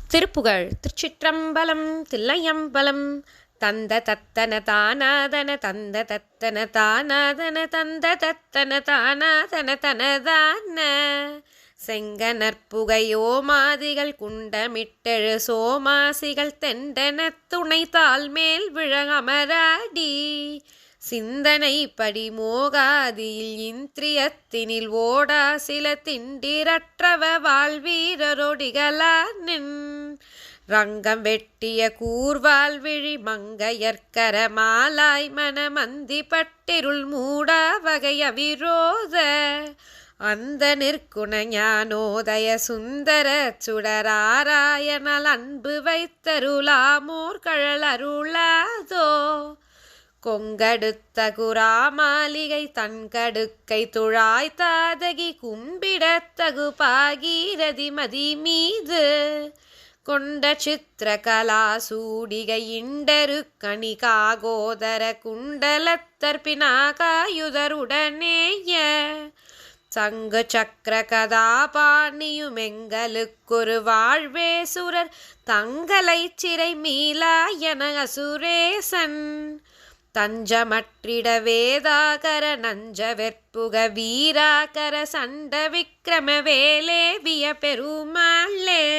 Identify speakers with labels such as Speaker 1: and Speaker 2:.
Speaker 1: திருப்புகழ். திருச்சிற்றம்பலம். தில்லையம்பலம். தந்த தத்தன தானாதன தந்த தத்தன தானாதன தந்த தத்தன தானாதன தனதான செங்கனற்புகையோமாதிகள் குண்டமிட்டெழு சோமாசிகள் தெண்டன துணை தாள்மேல் விழ அமராடி சிந்தனை படிமோகாதியில் இந்திரியத்தினில் ஓடா சில திண்டிரற்றவ வாழ்வீரரொடிகளானின் ரங்கம் வெட்டிய கூர்வால் விழி மங்கையற்கர மாலாய் மனமந்தி பட்டிருள் மூடா வகைய விரோத அந்த நிற்குண ஞானோதய சுந்தர சுடராராயணல் அன்பு வைத்தருளாமோர் கழல் அருளாதோ கொங்கடுத்த குராமாலிகை தன்கடுக்கை துழாய் தாதகி கும்பிடத்தகு பாகீரதி மதி மீது கொண்ட சித்திரகலா சூடிகை இண்டரு கணிகாகோதர குண்டலத்தற்பினாகாயுதருடனேய சங்கு சக்கர கதாபாணியுமெங்களுக்கொரு வாழ்வேசுரர் தங்களை சிறை மீளாயன அசுரேசன் தஞ்சமற்றிட வேதாகர நஞ்ச வெற்புக வீராகர சண்ட விக்ரம வேலேவிய பெருமாளே.